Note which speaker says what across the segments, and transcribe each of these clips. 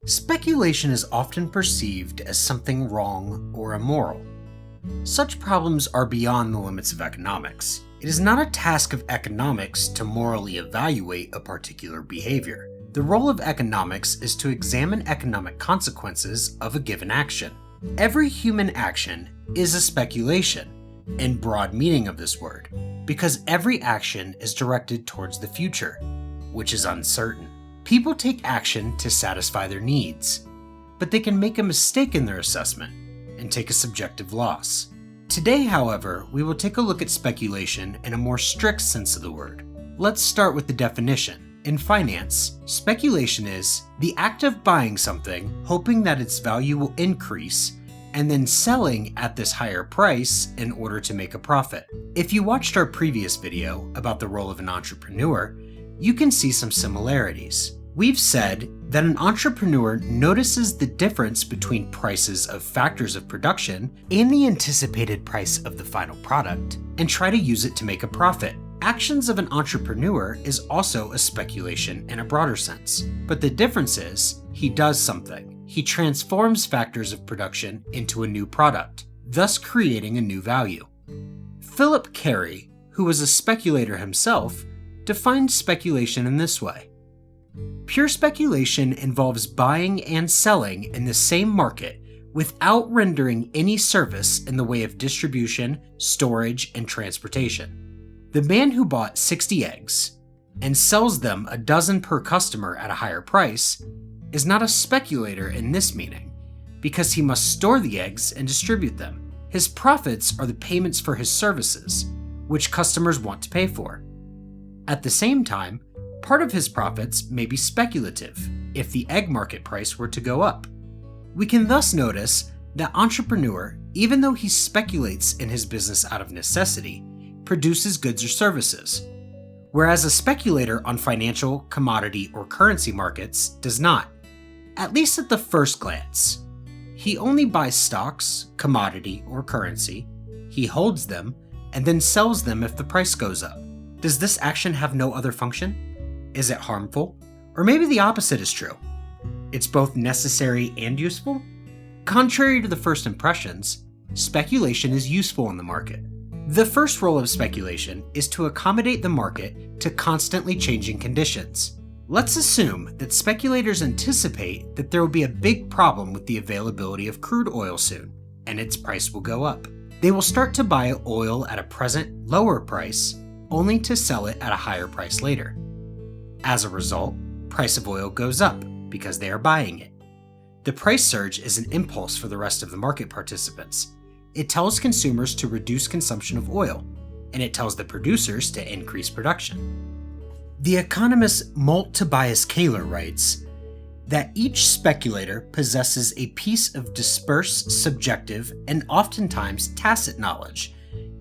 Speaker 1: Speculation is often perceived as something wrong or immoral. Such problems are beyond the limits of economics. It is not a task of economics to morally evaluate a particular behavior. The role of economics is to examine economic consequences of a given action. Every human action is a speculation, in broad meaning of this word, because every action is directed towards the future, which is uncertain. People take action to satisfy their needs, but they can make a mistake in their assessment and take a subjective loss. Today, however, we will take a look at speculation in a more strict sense of the word. Let's start with the definition. In finance, speculation is the act of buying something, hoping that its value will increase, and then selling at this higher price in order to make a profit. If you watched our previous video about the role of an entrepreneur, you can see some similarities. We've said that an entrepreneur notices the difference between prices of factors of production and the anticipated price of the final product and try to use it to make a profit. Actions of an entrepreneur is also a speculation in a broader sense, but the difference is he does something. He transforms factors of production into a new product, thus creating a new value. Philip Carey, who was a speculator himself, defined speculation in this way. Pure speculation involves buying and selling in the same market without rendering any service in the way of distribution, storage, and transportation. The man who bought 60 eggs and sells them a dozen per customer at a higher price is not a speculator in this meaning, because he must store the eggs and distribute them. His profits are the payments for his services, which customers want to pay for. At the same time, part of his profits may be speculative if the egg market price were to go up. We can thus notice that entrepreneur, even though he speculates in his business out of necessity, produces goods or services, whereas a speculator on financial, commodity, or currency markets does not, at least at the first glance. He only buys stocks, commodity, or currency, he holds them, and then sells them if the price goes up. Does this action have no other function? Is it harmful? Or maybe the opposite is true. It's both necessary and useful? Contrary to the first impressions, speculation is useful in the market. The first role of speculation is to accommodate the market to constantly changing conditions. Let's assume that speculators anticipate that there will be a big problem with the availability of crude oil soon, and its price will go up. They will start to buy oil at a present lower price, only to sell it at a higher price later. As a result, price of oil goes up because they are buying it. The price surge is an impulse for the rest of the market participants. It tells consumers to reduce consumption of oil, and it tells the producers to increase production. The economist Tobias Kahler writes that each speculator possesses a piece of dispersed, subjective, and oftentimes tacit knowledge,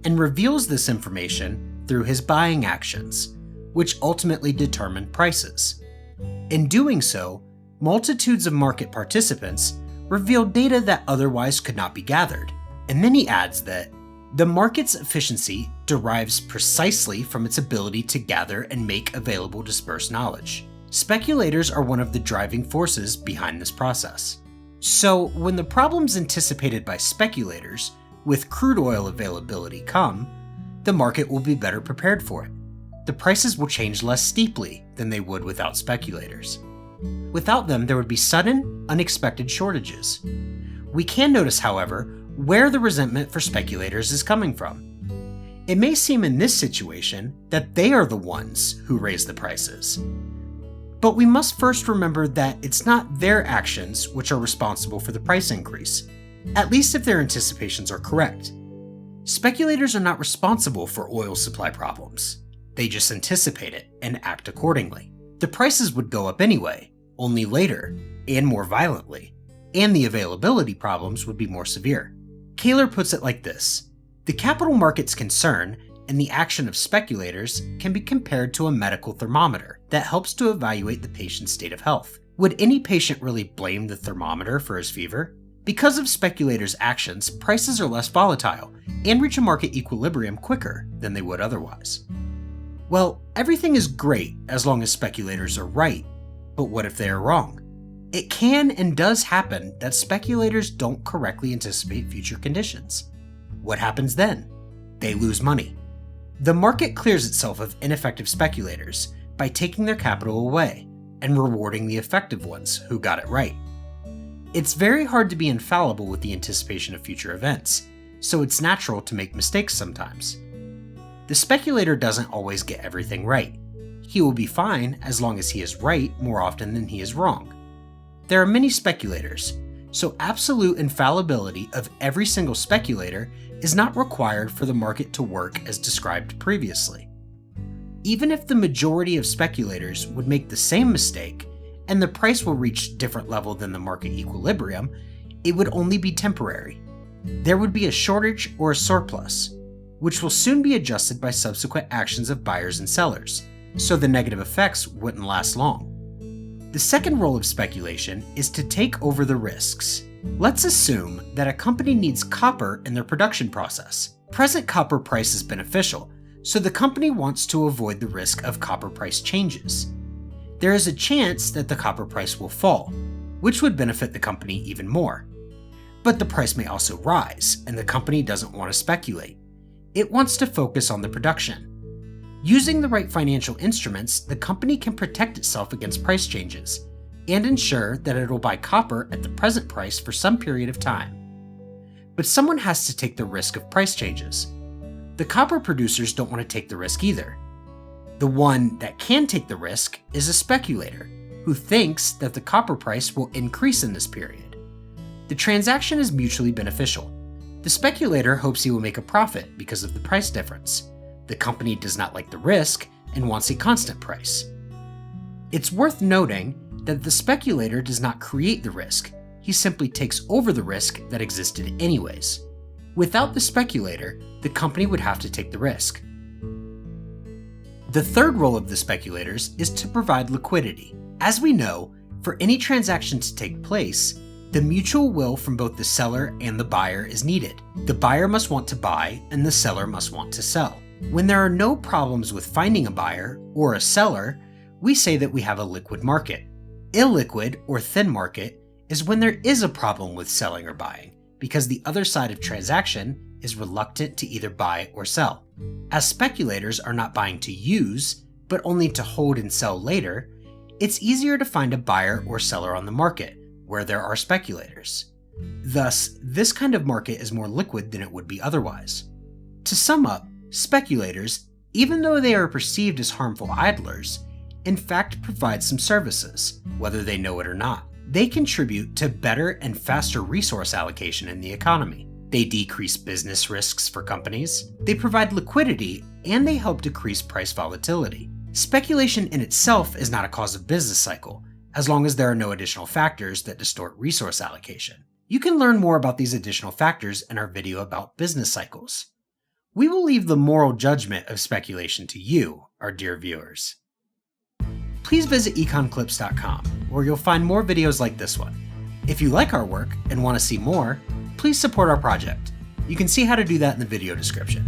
Speaker 1: and reveals this information through his buying actions, which ultimately determine prices. In doing so, multitudes of market participants reveal data that otherwise could not be gathered. And then he adds that the market's efficiency derives precisely from its ability to gather and make available dispersed knowledge. Speculators are one of the driving forces behind this process. So, when the problems anticipated by speculators with crude oil availability come, the market will be better prepared for it. The prices will change less steeply than they would without speculators. Without them, there would be sudden, unexpected shortages. We can notice, however, where the resentment for speculators is coming from. It may seem in this situation that they are the ones who raise the prices. But we must first remember that it's not their actions which are responsible for the price increase, at least if their anticipations are correct. Speculators are not responsible for oil supply problems. They just anticipate it and act accordingly. The prices would go up anyway, only later, and more violently, and the availability problems would be more severe. Kahler puts it like this: the capital markets concern and the action of speculators can be compared to a medical thermometer that helps to evaluate the patient's state of health. Would any patient really blame the thermometer for his fever? Because of speculators' actions, prices are less volatile and reach a market equilibrium quicker than they would otherwise. Well, everything is great as long as speculators are right, but what if they are wrong? It can and does happen that speculators don't correctly anticipate future conditions. What happens then? They lose money. The market clears itself of ineffective speculators by taking their capital away and rewarding the effective ones who got it right. It's very hard to be infallible with the anticipation of future events, so it's natural to make mistakes sometimes. The speculator doesn't always get everything right. He will be fine as long as he is right more often than he is wrong. There are many speculators, so absolute infallibility of every single speculator is not required for the market to work as described previously. Even if the majority of speculators would make the same mistake, and the price will reach a different level than the market equilibrium, it would only be temporary. There would be a shortage or a surplus, which will soon be adjusted by subsequent actions of buyers and sellers, so the negative effects wouldn't last long. The second role of speculation is to take over the risks. Let's assume that a company needs copper in their production process. Present copper price is beneficial, so the company wants to avoid the risk of copper price changes. There is a chance that the copper price will fall, which would benefit the company even more. But the price may also rise, and the company doesn't want to speculate. It wants to focus on the production. Using the right financial instruments, the company can protect itself against price changes and ensure that it will buy copper at the present price for some period of time. But someone has to take the risk of price changes. The copper producers don't want to take the risk either. The one that can take the risk is a speculator who thinks that the copper price will increase in this period. The transaction is mutually beneficial. The speculator hopes he will make a profit because of the price difference. The company does not like the risk and wants a constant price. It's worth noting that the speculator does not create the risk, he simply takes over the risk that existed anyways. Without the speculator, the company would have to take the risk. The third role of the speculators is to provide liquidity. As we know, for any transaction to take place, the mutual will from both the seller and the buyer is needed. The buyer must want to buy and the seller must want to sell. When there are no problems with finding a buyer or a seller, we say that we have a liquid market. Illiquid or thin market is when there is a problem with selling or buying, because the other side of transaction is reluctant to either buy or sell. As speculators are not buying to use, but only to hold and sell later, it's easier to find a buyer or seller on the market, where there are speculators. Thus, this kind of market is more liquid than it would be otherwise. To sum up, speculators, even though they are perceived as harmful idlers, in fact provide some services, whether they know it or not. They contribute to better and faster resource allocation in the economy. They decrease business risks for companies, they provide liquidity, and they help decrease price volatility. Speculation in itself is not a cause of business cycle, as long as there are no additional factors that distort resource allocation. You can learn more about these additional factors in our video about business cycles. We will leave the moral judgment of speculation to you, our dear viewers. Please visit EconClips.com, where you'll find more videos like this one. If you like our work and want to see more, please support our project. You can see how to do that in the video description.